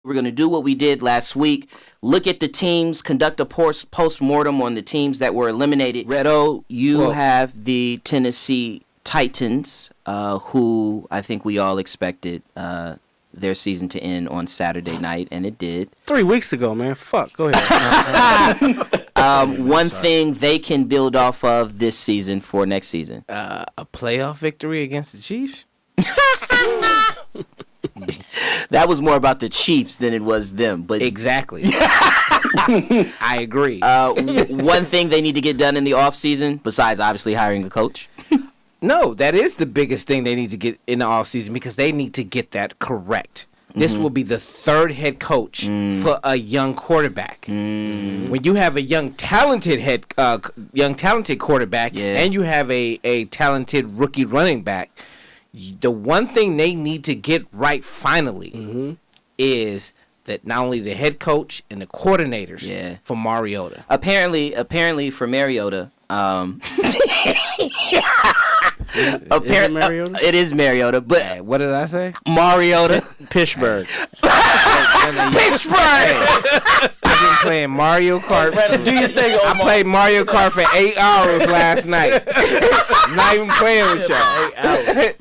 We're going to do what we did last week. Look at the teams, conduct a post-mortem on the teams that were eliminated. Redo, you have the Tennessee Titans, who I think we all expected their season to end on Saturday night, and it did. 3 weeks ago, man. Fuck. Go ahead. One thing they can build off of this season for next season. A playoff victory against the Chiefs? That was more about the Chiefs than it was them. But exactly. I agree. One thing they need to get done in the offseason, besides obviously hiring a coach. No, that is the biggest thing they need to get in the offseason because they need to get that correct. This will be the third head coach for a young quarterback. When you have a young talented quarterback and you have a talented rookie running back, the one thing they need to get right finally is that not only the head coach and the coordinators for Mariota. Apparently for Mariota. It is Mariota, but what did I say? Mariota. Pittsburgh. Pittsburgh. I've been playing Mario Kart. Do you think I played Mario Kart for 8 hours last night. I'm not even playing with y'all.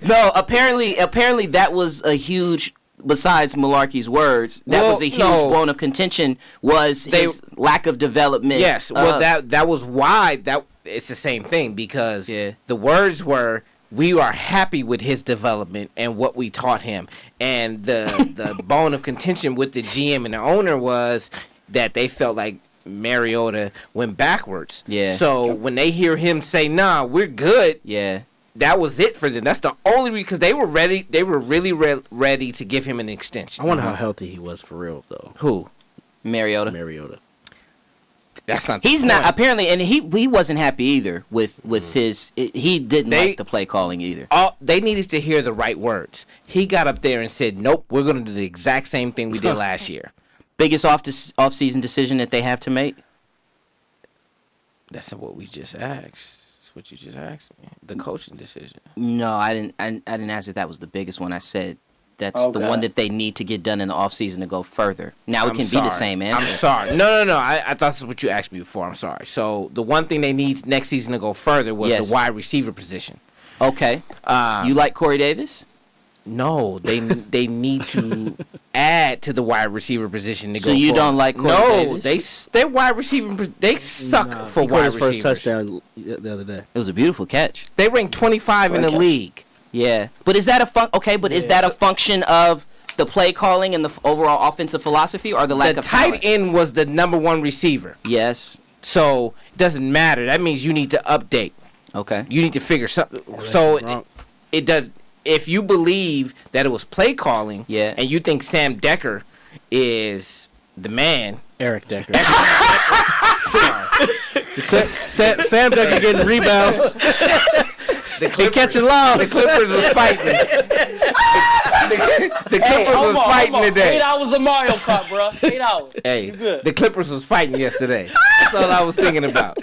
No, apparently that was a huge. Besides Malarkey's words, that was a huge bone of contention. Was his lack of development? Yes, well, that was why it's the same thing because the words were, "We are happy with his development and what we taught him," and the bone of contention with the GM and the owner was that they felt like Mariota went backwards. Yeah. So when they hear him say, "Nah, we're good," that was it for them. That's the only reason because they were ready. They were really ready to give him an extension. I wonder how healthy he was for real, though. Who? Mariota. That's not. He's not apparently, and he wasn't happy either with his. He didn't like the play calling either. They needed to hear the right words. He got up there and said, "Nope, we're going to do the exact same thing we did last year." Biggest off-season decision that they have to make. That's what we just asked. What you just asked me, the coaching decision. No, I didn't ask if that was the biggest one. I said that's the one that they need to get done in the offseason to go further. Now it can be the same answer. I'm sorry. No. I thought this is what you asked me before. I'm sorry. So the one thing they need next season to go further was the wide receiver position. Okay. You like Corey Davis? No, they need to add to the wide receiver position to go. So you don't like Corey Davis? They wide receiver. They suck for wide receivers. He caught his first touchdown the other day. It was a beautiful catch. They ranked 25 in the league. Yeah, but is that a function of the play calling and the overall offensive philosophy, or the lack of talent? The tight end was the number one receiver. Yes. So it doesn't matter. That means you need to update. Okay. You need to figure something. So it does. If you believe that it was play calling, and you think Sam Decker is the man, Eric Decker. Sam Decker getting rebounds. They catching lobs. The Clippers was fighting. The Clippers was fighting today. 8 hours of Mario Kart, bro. 8 hours. Hey, the Clippers was fighting yesterday. That's all I was thinking about.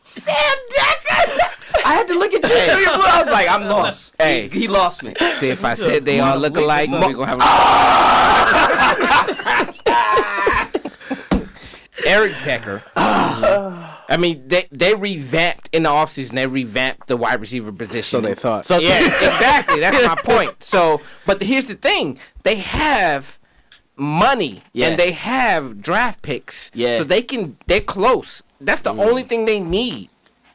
Sam Decker. I had to look at you through your blue. I was like, I'm lost. Hey, he lost me. See, if I said they all look alike, we're gonna have Eric Decker. I mean, they revamped in the offseason. They revamped the wide receiver position. So they thought. So yeah, exactly. That's my point. So, but here's the thing: they have money and they have draft picks. Yeah. So they're close. That's the only thing they need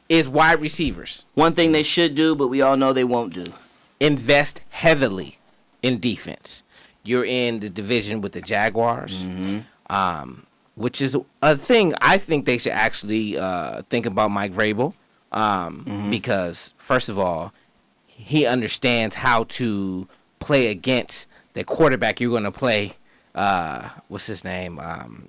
is wide receivers. One thing they should do, but we all know they won't do. Invest heavily in defense. You're in the division with the Jaguars. Which is a thing I think they should actually think about Mike Vrabel because, first of all, he understands how to play against the quarterback you're going to play. What's his name?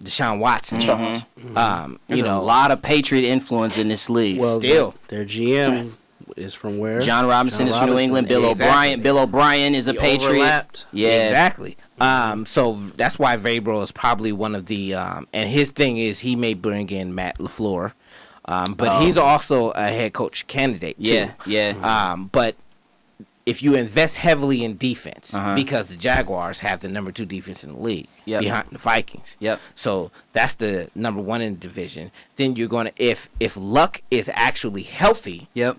Deshaun Watson. There's a lot of Patriot influence in this league. Well, still. Their GM is from where? John Robinson is from New England. Bill O'Brien is a Patriot. Overlapped. Yeah, exactly. So that's why Vrabel is probably one of the and his thing is he may bring in Matt LaFleur, but he's also a head coach candidate too. Yeah. But if you invest heavily in defense, because the Jaguars have the number 2 defense in the league behind the Vikings. Yep. So that's the number 1 in the division. Then you're going to, if Luck is actually healthy, Yep.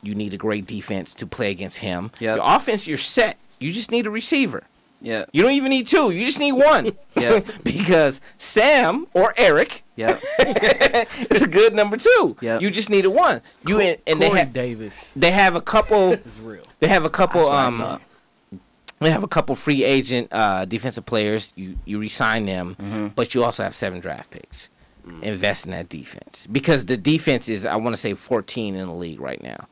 you need a great defense to play against him. Yep. Your offense, you're set. You just need a receiver. Yeah. You don't even need 2. You just need 1. Yeah. Because Sam or Eric, it's a good number 2. Yep. You just needed 1. And Corey Davis. they have a couple. Is real. They have a couple. That's what I thought. They have a couple free agent defensive players. You re-sign them, but you also have 7 draft picks. Invest in that defense because the defense is, I want to say, 14 in the league right now.